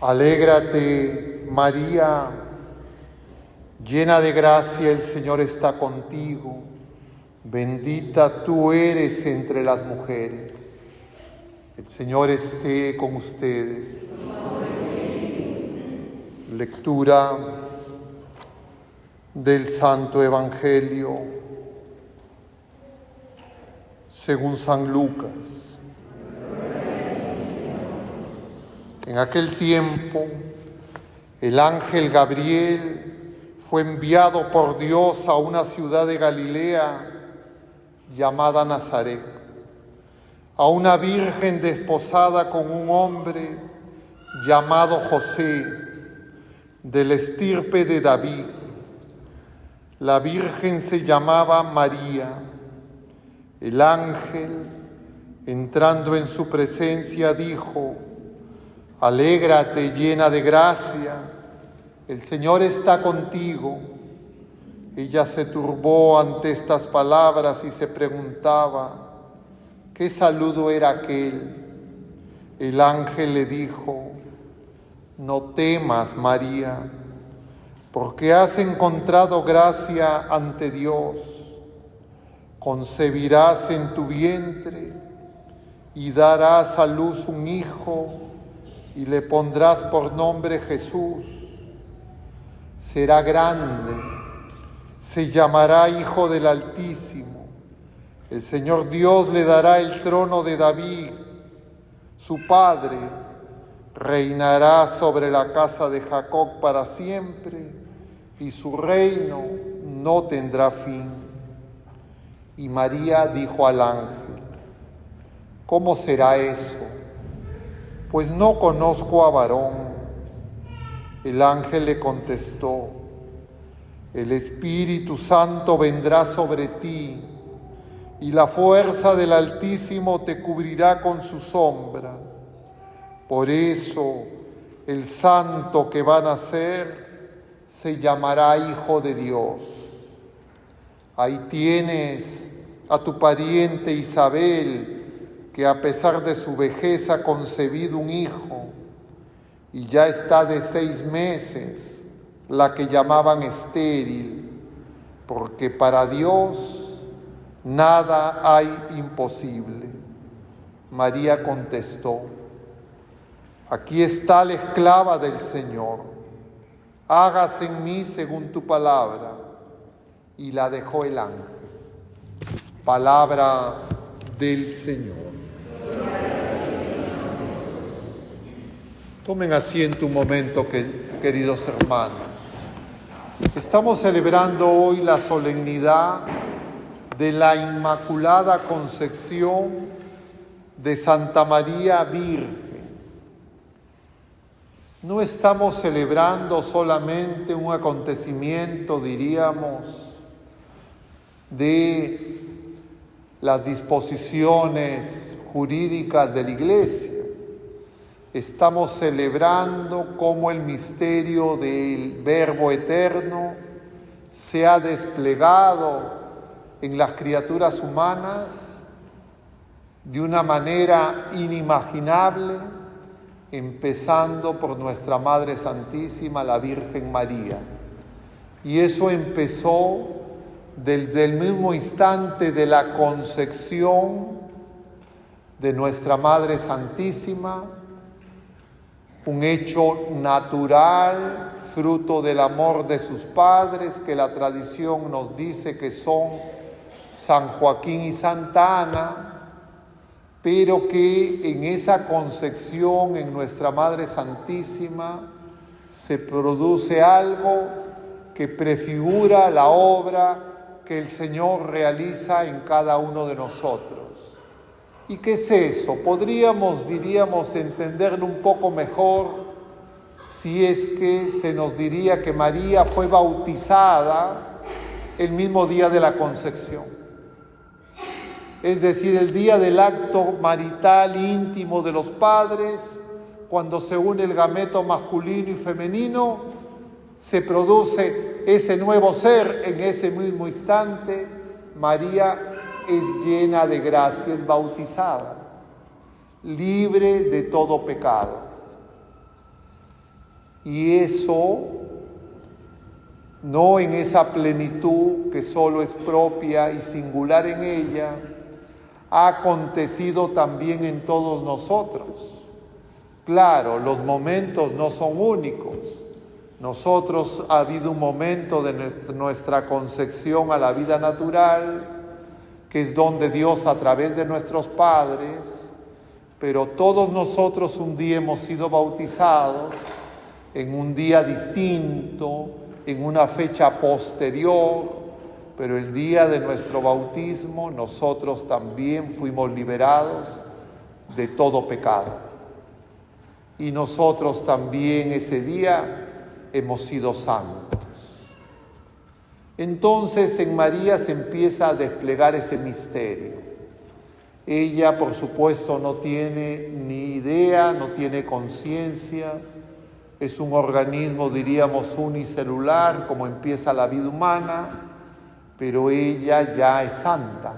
Alégrate, María, llena de gracia, el Señor está contigo. Bendita tú eres entre las mujeres. El Señor esté con ustedes. Lectura del Santo Evangelio según San Lucas. En aquel tiempo, el ángel Gabriel fue enviado por Dios a una ciudad de Galilea llamada Nazaret, a una virgen desposada con un hombre llamado José, de la estirpe de David. La virgen se llamaba María. El ángel, entrando en su presencia, dijo: Alégrate, llena de gracia, el Señor está contigo. Ella se turbó ante estas palabras y se preguntaba: ¿qué saludo era aquel? El ángel le dijo: No temas, María, porque has encontrado gracia ante Dios. Concebirás en tu vientre y darás a luz un hijo, y le pondrás por nombre Jesús. Será grande, se llamará Hijo del Altísimo. El Señor Dios le dará el trono de David, su padre. Reinará sobre la casa de Jacob para siempre, y su reino no tendrá fin. Y María dijo al ángel: ¿cómo será eso? Pues no conozco a varón. El ángel le contestó: el Espíritu Santo vendrá sobre ti, y la fuerza del Altísimo te cubrirá con su sombra. Por eso, el santo que va a nacer se llamará Hijo de Dios. Ahí tienes a tu pariente Isabel, que a pesar de su vejez ha concebido un hijo, y ya está de 6 meses, la que llamaban estéril, porque para Dios nada hay imposible. María contestó: aquí está la esclava del Señor, hágase en mí según tu palabra. Y la dejó el ángel. Palabra del Señor. Tomen asiento un momento, queridos hermanos. Estamos celebrando hoy la solemnidad de la Inmaculada Concepción de Santa María Virgen. No estamos celebrando solamente un acontecimiento, diríamos, de las disposiciones jurídicas de la Iglesia. Estamos celebrando cómo el misterio del Verbo Eterno se ha desplegado en las criaturas humanas de una manera inimaginable, empezando por nuestra Madre Santísima, la Virgen María. Y eso empezó desde el mismo instante de la concepción de nuestra Madre Santísima, un hecho natural, fruto del amor de sus padres, que la tradición nos dice que son San Joaquín y Santa Ana, pero que en esa concepción, en nuestra Madre Santísima, se produce algo que prefigura la obra que el Señor realiza en cada uno de nosotros. ¿Y qué es eso? Diríamos, entenderlo un poco mejor si es que se nos diría que María fue bautizada el mismo día de la concepción. Es decir, el día del acto marital íntimo de los padres, cuando se une el gameto masculino y femenino, se produce ese nuevo ser. En ese mismo instante, María es llena de gracia, es bautizada, libre de todo pecado. Y eso, no en esa plenitud que solo es propia y singular en ella, ha acontecido también en todos nosotros. Claro, los momentos no son únicos. Nosotros ha habido un momento de nuestra concepción a la vida natural, que es donde Dios a través de nuestros padres, pero todos nosotros un día hemos sido bautizados en un día distinto, en una fecha posterior, pero el día de nuestro bautismo nosotros también fuimos liberados de todo pecado. Y nosotros también ese día hemos sido santos. Entonces en María se empieza a desplegar ese misterio. Ella, por supuesto, no tiene ni idea, no tiene conciencia. Es un organismo, diríamos, unicelular, como empieza la vida humana, pero ella ya es santa.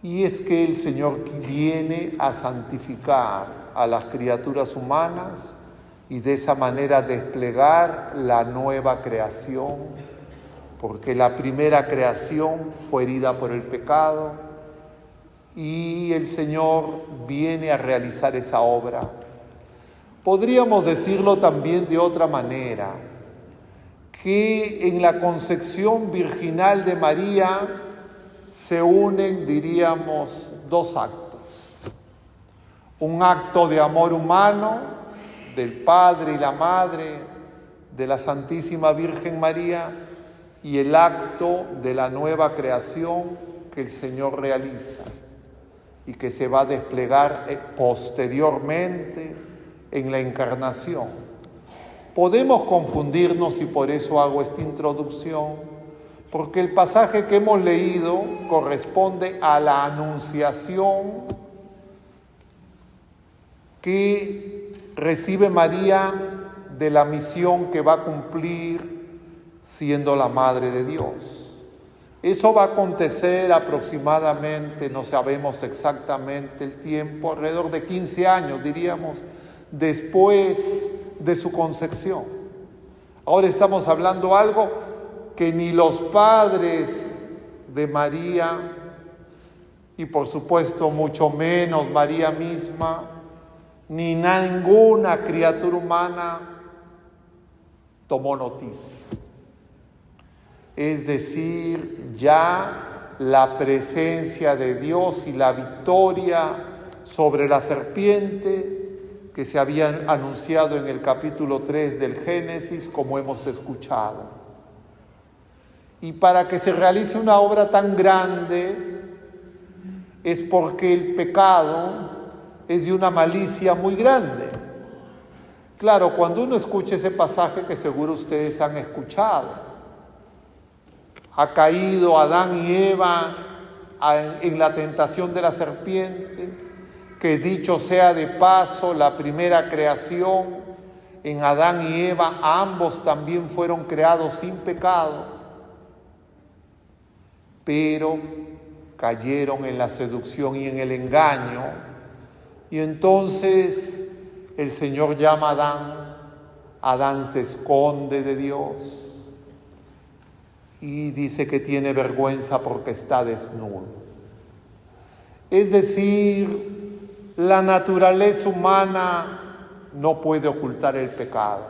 Y es que el Señor viene a santificar a las criaturas humanas y de esa manera desplegar la nueva creación, porque la primera creación fue herida por el pecado y el Señor viene a realizar esa obra. Podríamos decirlo también de otra manera, que en la concepción virginal de María se unen, diríamos, dos actos. Un acto de amor humano del Padre y la Madre, de la Santísima Virgen María, y el acto de la nueva creación que el Señor realiza y que se va a desplegar posteriormente en la encarnación. Podemos confundirnos y por eso hago esta introducción, porque el pasaje que hemos leído corresponde a la anunciación que recibe María de la misión que va a cumplir siendo la Madre de Dios. Eso va a acontecer aproximadamente, no sabemos exactamente el tiempo, alrededor de 15 años, diríamos, después de su concepción. Ahora estamos hablando algo que ni los padres de María, y por supuesto mucho menos María misma, ni ninguna criatura humana tomó noticia. Es decir, ya la presencia de Dios y la victoria sobre la serpiente que se había anunciado en el capítulo 3 del Génesis, como hemos escuchado. Y para que se realice una obra tan grande es porque el pecado es de una malicia muy grande. Claro, cuando uno escucha ese pasaje que seguro ustedes han escuchado, ha caído Adán y Eva en la tentación de la serpiente, que dicho sea de paso, la primera creación en Adán y Eva, ambos también fueron creados sin pecado, pero cayeron en la seducción y en el engaño, y entonces el Señor llama a Adán, Adán se esconde de Dios, y dice que tiene vergüenza porque está desnudo. Es decir, la naturaleza humana no puede ocultar el pecado.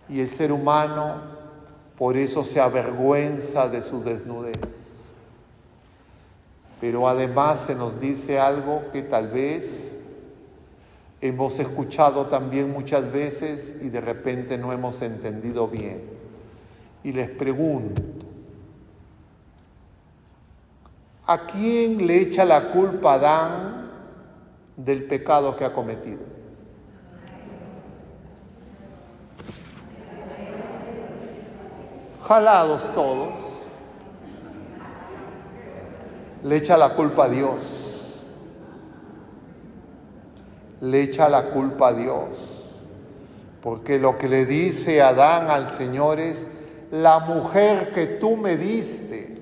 Y el ser humano por eso se avergüenza de su desnudez. Pero además se nos dice algo que tal vez hemos escuchado también muchas veces y de repente no hemos entendido bien. Y les pregunto, ¿a quién le echa la culpa a Adán del pecado que ha cometido? Jalados todos. Le echa la culpa a Dios. Le echa la culpa a Dios. Porque lo que le dice Adán al Señor es: la mujer que tú me diste.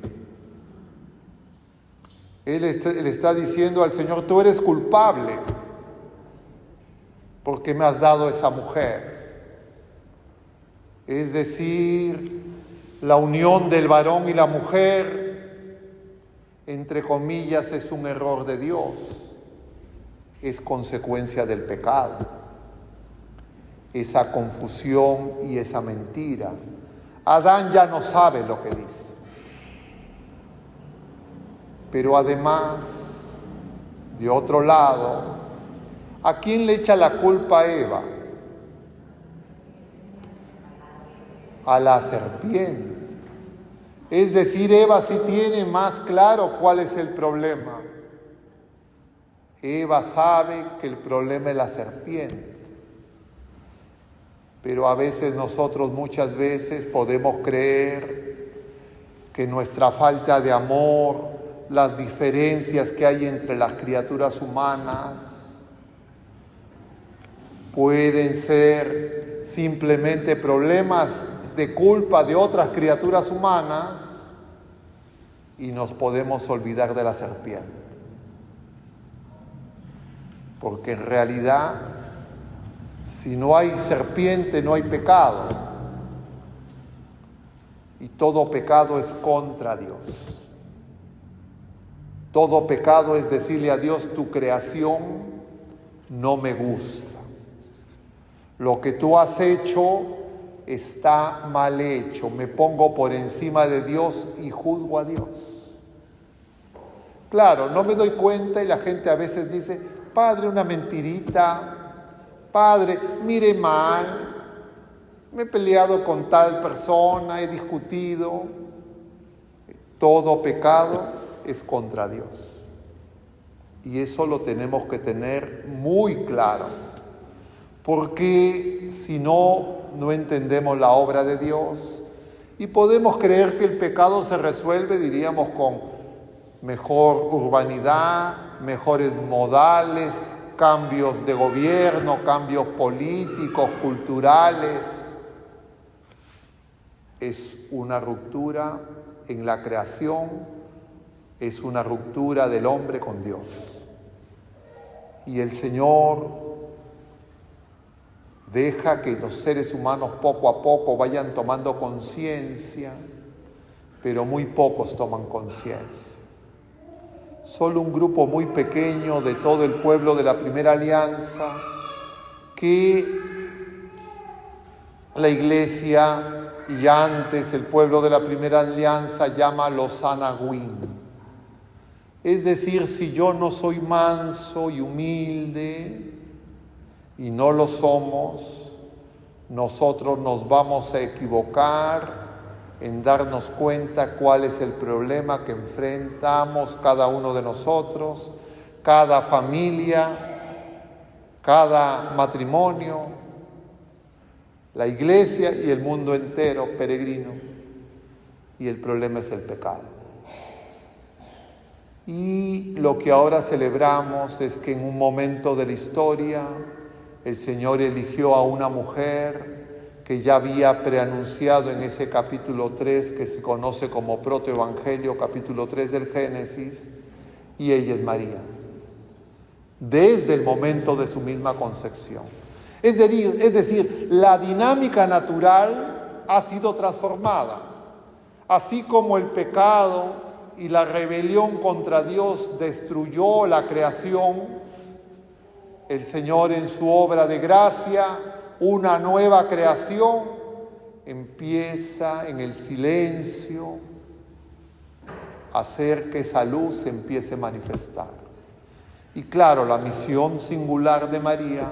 Él está diciendo al Señor: tú eres culpable, ¿por qué me has dado esa mujer? Es decir, la unión del varón y la mujer, entre comillas, es un error de Dios, es consecuencia del pecado, esa confusión y esa mentira. Adán ya no sabe lo que dice. Pero además, de otro lado, ¿a quién le echa la culpa a Eva? A la serpiente. Es decir, Eva sí tiene más claro cuál es el problema. Eva sabe que el problema es la serpiente. Pero a veces nosotros muchas veces podemos creer que nuestra falta de amor, las diferencias que hay entre las criaturas humanas, pueden ser simplemente problemas de culpa de otras criaturas humanas y nos podemos olvidar de la serpiente. Porque en realidad, si no hay serpiente, no hay pecado. Y todo pecado es contra Dios. Todo pecado es decirle a Dios, tu creación no me gusta. Lo que tú has hecho está mal hecho. Me pongo por encima de Dios y juzgo a Dios. Claro, no me doy cuenta y la gente a veces dice, Padre, una mentirita. Padre, mire mal. Me he peleado con tal persona, he discutido. Todo pecado es contra Dios. Y eso lo tenemos que tener muy claro. Porque si no, no entendemos la obra de Dios. Y podemos creer que el pecado se resuelve, diríamos, con mejor urbanidad, mejores modales, cambios de gobierno, cambios políticos, culturales. Es una ruptura en la creación, es una ruptura del hombre con Dios. Y el Señor deja que los seres humanos poco a poco vayan tomando conciencia, pero muy pocos toman conciencia. Solo un grupo muy pequeño de todo el pueblo de la Primera Alianza, que la Iglesia y antes el pueblo de la Primera Alianza llama los anahuim. Es decir, si yo no soy manso y humilde, y no lo somos, nosotros nos vamos a equivocar en darnos cuenta cuál es el problema que enfrentamos cada uno de nosotros, cada familia, cada matrimonio, la iglesia y el mundo entero peregrino. Y el problema es el pecado. Y lo que ahora celebramos es que en un momento de la historia el Señor eligió a una mujer que ya había preanunciado en ese capítulo 3, que se conoce como protoevangelio, capítulo 3 del Génesis, y ella es María, desde el momento de su misma concepción. Es decir, la dinámica natural ha sido transformada, así como el pecado y la rebelión contra Dios destruyó la creación. El Señor en su obra de gracia, una nueva creación, empieza en el silencio a hacer que esa luz se empiece a manifestar. Y claro, la misión singular de María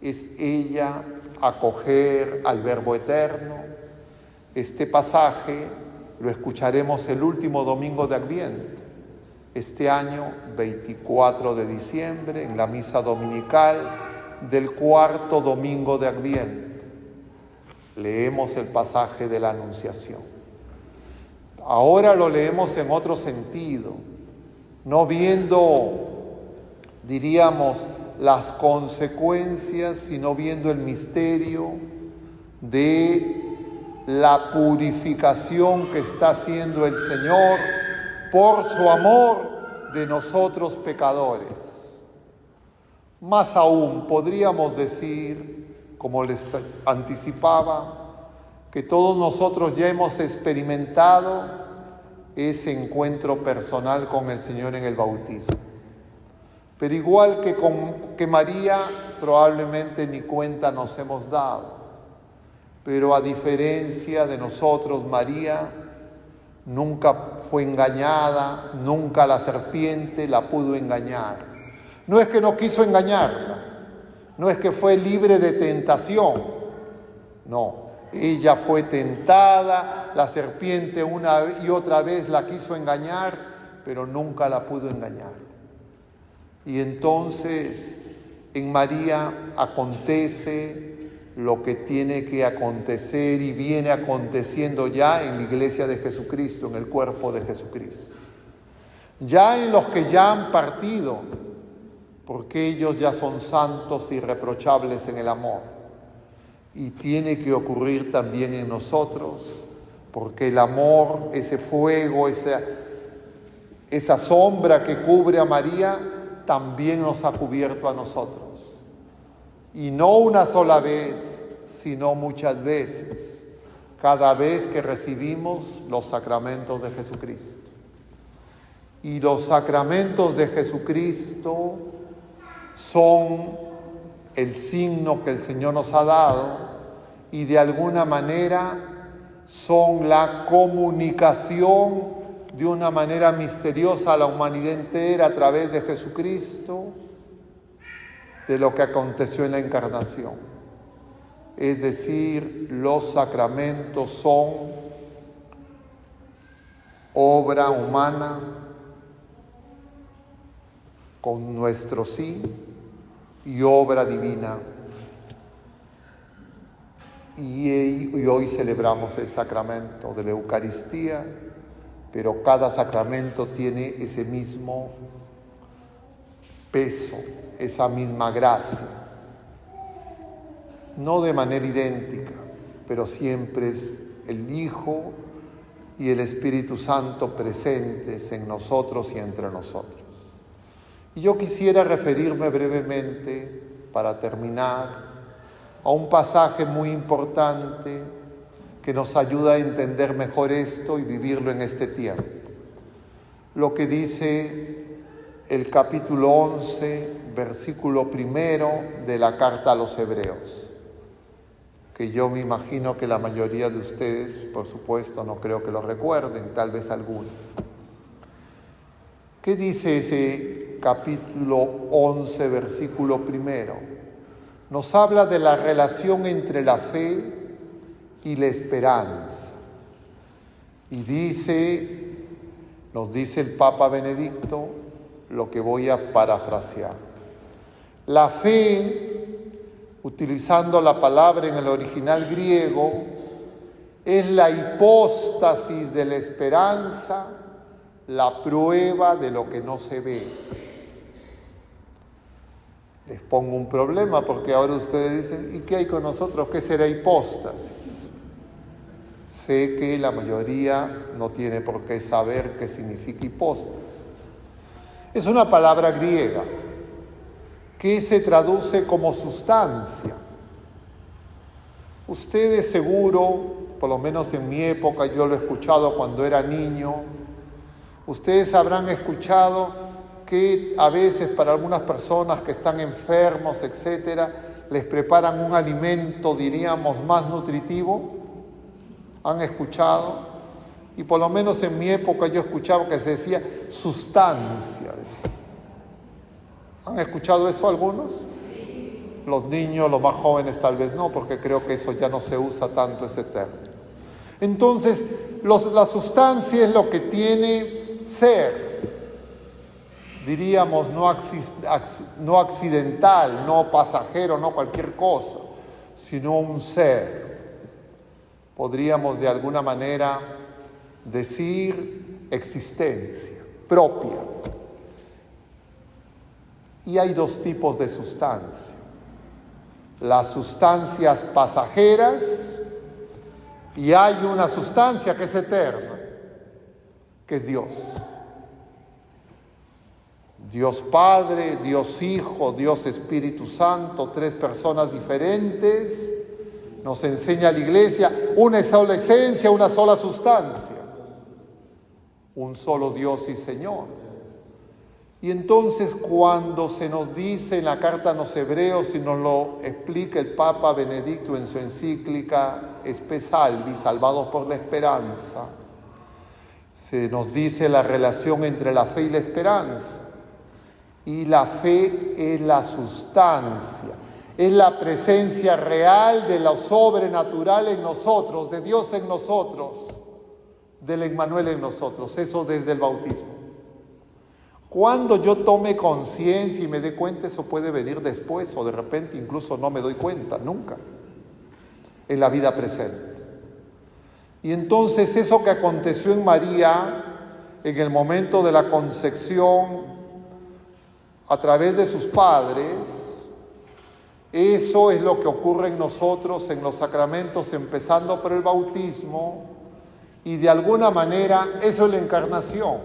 es ella acoger al Verbo Eterno. Este pasaje lo escucharemos el último domingo de Adviento, este año 24 de diciembre, en la misa dominical del cuarto domingo de Adviento. Leemos el pasaje de la Anunciación. Ahora lo leemos en otro sentido, no viendo, diríamos, las consecuencias, sino viendo el misterio de la purificación que está haciendo el Señor por su amor de nosotros pecadores. Más aún, podríamos decir, como les anticipaba, que todos nosotros ya hemos experimentado ese encuentro personal con el Señor en el bautismo. Pero igual que María, probablemente ni cuenta nos hemos dado. Pero a diferencia de nosotros, María nunca fue engañada, nunca la serpiente la pudo engañar. No es que no quiso engañarla, no es que fue libre de tentación, no. Ella fue tentada, la serpiente una y otra vez la quiso engañar, pero nunca la pudo engañar. Y entonces en María acontece lo que tiene que acontecer y viene aconteciendo ya en la iglesia de Jesucristo, en el cuerpo de Jesucristo. Ya en los que ya han partido, porque ellos ya son santos irreprochables en el amor. Y tiene que ocurrir también en nosotros, porque el amor, ese fuego, esa sombra que cubre a María, también nos ha cubierto a nosotros. Y no una sola vez, sino muchas veces, cada vez que recibimos los sacramentos de Jesucristo. Y los sacramentos de Jesucristo son el signo que el Señor nos ha dado y de alguna manera son la comunicación de una manera misteriosa a la humanidad entera a través de Jesucristo de lo que aconteció en la encarnación. Es decir, los sacramentos son obra humana con nuestro sí y obra divina. Y hoy celebramos el sacramento de la Eucaristía, pero cada sacramento tiene ese mismo peso, esa misma gracia. No de manera idéntica, pero siempre es el Hijo y el Espíritu Santo presentes en nosotros y entre nosotros. Y yo quisiera referirme brevemente, para terminar, a un pasaje muy importante que nos ayuda a entender mejor esto y vivirlo en este tiempo. Lo que dice el capítulo 11, versículo 1 de la carta a los Hebreos, que yo me imagino que la mayoría de ustedes, por supuesto, no creo que lo recuerden, tal vez algunos. ¿Qué dice ese capítulo 11, versículo 1? Nos habla de la relación entre la fe y la esperanza. Y nos dice el Papa Benedicto, lo que voy a parafrasear. La fe, utilizando la palabra en el original griego, es la hipóstasis de la esperanza, la prueba de lo que no se ve. Les pongo un problema porque ahora ustedes dicen, ¿y qué hay con nosotros? ¿Qué será hipóstasis? Sé que la mayoría no tiene por qué saber qué significa hipóstasis. Es una palabra griega que se traduce como sustancia. Ustedes seguro, por lo menos en mi época, yo lo he escuchado cuando era niño, ustedes habrán escuchado que a veces para algunas personas que están enfermos, etcétera, les preparan un alimento, diríamos, más nutritivo. ¿Han escuchado? Y por lo menos en mi época yo escuchaba que se decía sustancia. ¿Han escuchado eso algunos? Los niños, los más jóvenes tal vez no, porque creo que eso ya no se usa tanto ese término. Entonces, la sustancia es lo que tiene ser. Diríamos no accidental, no pasajero, no cualquier cosa, sino un ser. Podríamos de alguna manera decir existencia propia. Y hay dos tipos de sustancia. Las sustancias pasajeras y hay una sustancia que es eterna, que es Dios. Dios Padre, Dios Hijo, Dios Espíritu Santo, tres personas diferentes, nos enseña la Iglesia, una sola esencia, una sola sustancia, un solo Dios y Señor. Y entonces cuando se nos dice en la carta a los Hebreos, y nos lo explica el Papa Benedicto en su encíclica Spe Salvi, Salvados por la Esperanza, se nos dice la relación entre la fe y la esperanza. Y la fe es la sustancia, es la presencia real de lo sobrenatural en nosotros, de Dios en nosotros, del Emmanuel en nosotros, eso desde el bautismo. Cuando yo tome conciencia y me dé cuenta, eso puede venir después o de repente incluso no me doy cuenta, nunca, en la vida presente. Y entonces eso que aconteció en María, en el momento de la concepción, a través de sus padres, eso es lo que ocurre en nosotros, en los sacramentos, empezando por el bautismo, y de alguna manera eso es la encarnación,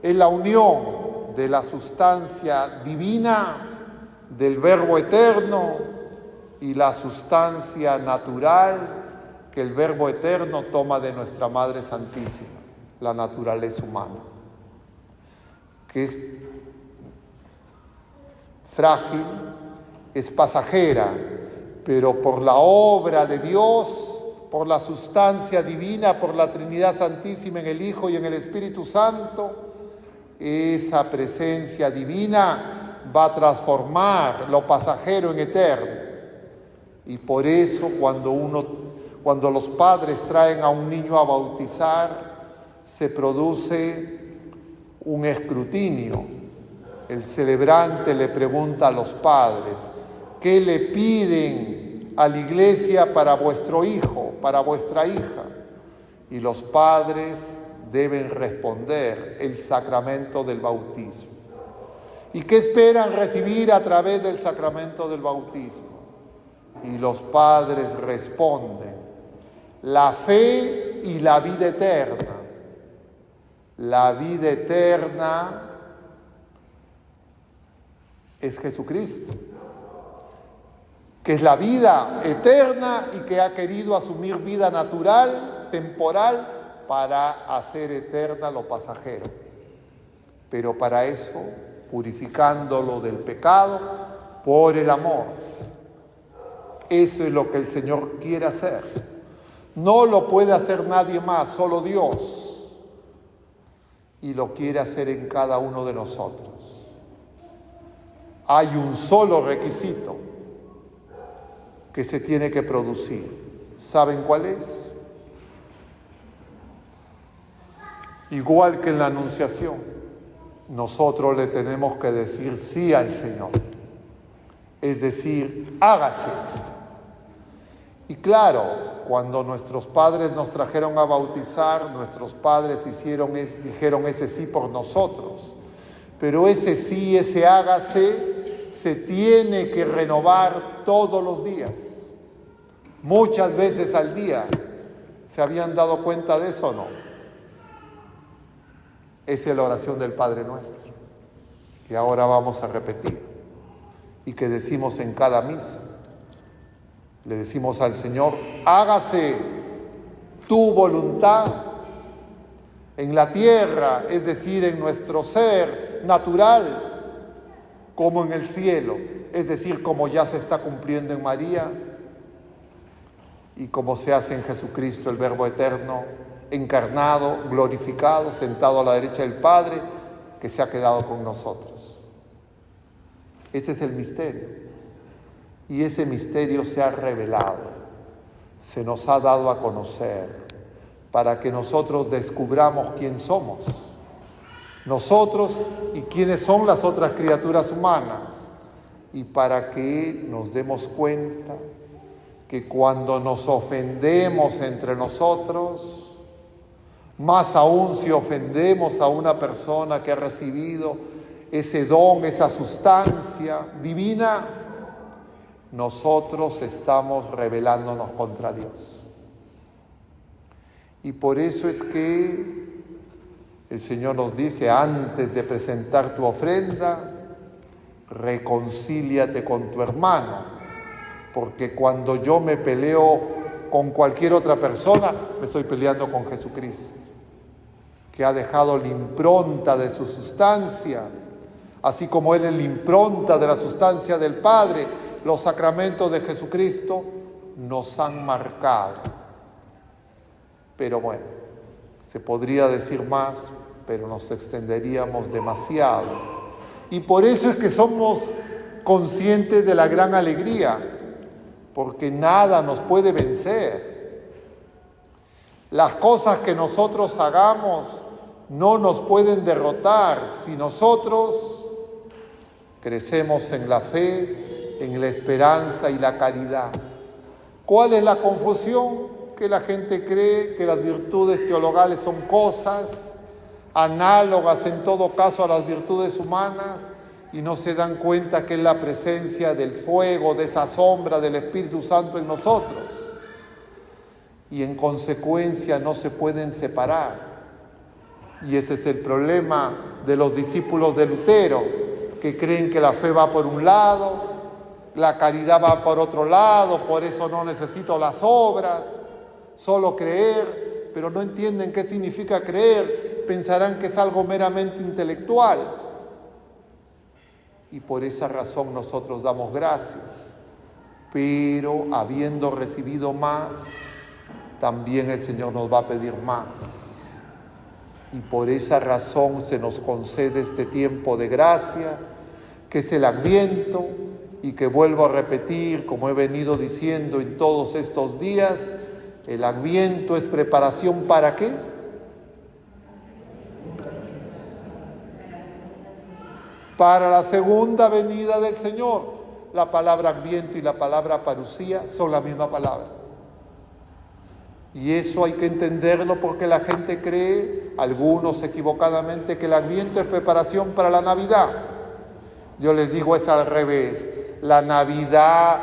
es la unión de la sustancia divina, del Verbo eterno, y la sustancia natural que el Verbo eterno toma de nuestra Madre Santísima, la naturaleza humana, que es frágil, es pasajera, pero por la obra de Dios, por la sustancia divina, por la Trinidad Santísima en el Hijo y en el Espíritu Santo, esa presencia divina va a transformar lo pasajero en eterno. Y por eso cuando los padres traen a un niño a bautizar, se produce un escrutinio. El celebrante le pregunta a los padres, ¿qué le piden a la Iglesia para vuestro hijo, para vuestra hija? Y los padres deben responder el sacramento del bautismo. ¿Y qué esperan recibir a través del sacramento del bautismo? Y los padres responden, la fe y la vida eterna. La vida eterna es Jesucristo, que es la vida eterna y que ha querido asumir vida natural, temporal, para hacer eterna lo pasajero. Pero para eso, purificándolo del pecado por el amor. Eso es lo que el Señor quiere hacer. No lo puede hacer nadie más, solo Dios. Y lo quiere hacer en cada uno de nosotros. Hay un solo requisito que se tiene que producir. ¿Saben cuál es? Igual que en la Anunciación, nosotros le tenemos que decir sí al Señor. Es decir, hágase. Y claro, cuando nuestros padres nos trajeron a bautizar, nuestros padres dijeron ese sí por nosotros. Pero ese sí, ese hágase, se tiene que renovar todos los días. Muchas veces al día. ¿Se habían dado cuenta de eso o no? Esa es la oración del Padre Nuestro, que ahora vamos a repetir y que decimos en cada misa. Le decimos al Señor, hágase tu voluntad en la tierra, es decir, en nuestro ser natural, como en el cielo, es decir, como ya se está cumpliendo en María y como se hace en Jesucristo, el Verbo eterno, encarnado, glorificado, sentado a la derecha del Padre, que se ha quedado con nosotros. Ese es el misterio. Y ese misterio se ha revelado, se nos ha dado a conocer, para que nosotros descubramos quién somos. Nosotros y quiénes son las otras criaturas humanas. Y para que nos demos cuenta que cuando nos ofendemos entre nosotros, más aún si ofendemos a una persona que ha recibido ese don, esa sustancia divina, nosotros estamos rebelándonos contra Dios. Y por eso es que El Señor nos dice, antes de presentar tu ofrenda, reconcíliate con tu hermano, porque cuando yo me peleo con cualquier otra persona, me estoy peleando con Jesucristo, que ha dejado la impronta de su sustancia, así como Él es la impronta de la sustancia del Padre. Los sacramentos de Jesucristo nos han marcado. Pero bueno, se podría decir más, pero nos extenderíamos demasiado. Y por eso es que somos conscientes de la gran alegría, porque nada nos puede vencer. Las cosas que nosotros hagamos no nos pueden derrotar si nosotros crecemos en la fe, en la esperanza y la caridad. ¿Cuál es la confusión? Que la gente cree que las virtudes teologales son cosas análogas en todo caso a las virtudes humanas y no se dan cuenta que es la presencia del fuego, de esa sombra del Espíritu Santo en nosotros. Y en consecuencia no se pueden separar. Y ese es el problema de los discípulos de Lutero, que creen que la fe va por un lado, la caridad va por otro lado, por eso no necesito las obras, solo creer, pero no entienden qué significa creer, pensarán que es algo meramente intelectual. Y por esa razón nosotros damos gracias, pero habiendo recibido más, también el Señor nos va a pedir más. Y por esa razón se nos concede este tiempo de gracia, que es el Adviento, y que vuelvo a repetir, como he venido diciendo en todos estos días, el Adviento es preparación ¿para qué? Para la segunda venida del Señor. La palabra Adviento y la palabra parusía son la misma palabra. Y eso hay que entenderlo porque la gente cree, algunos equivocadamente, que el Adviento es preparación para la Navidad. Yo les digo, es al revés. La Navidad,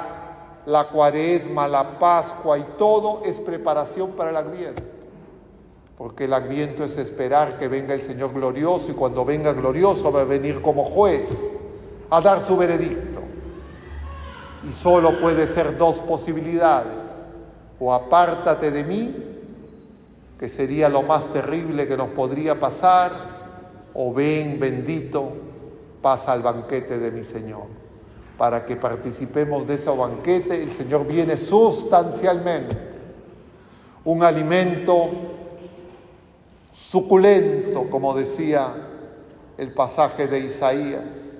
la Cuaresma, la Pascua y todo es preparación para el Adviento. Porque el Adviento es esperar que venga el Señor glorioso, y cuando venga glorioso va a venir como juez a dar su veredicto. Y solo puede ser dos posibilidades: o apártate de mí, que sería lo más terrible que nos podría pasar, o ven, bendito, pasa al banquete de mi Señor. Para que participemos de ese banquete, el Señor viene sustancialmente, un alimento suculento, como decía el pasaje de Isaías,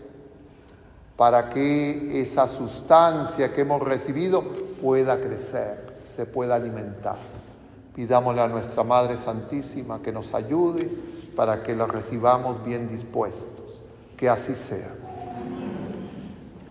para que esa sustancia que hemos recibido pueda crecer, se pueda alimentar. Pidámosle a nuestra Madre Santísima que nos ayude para que la recibamos bien dispuestos. Que así sea.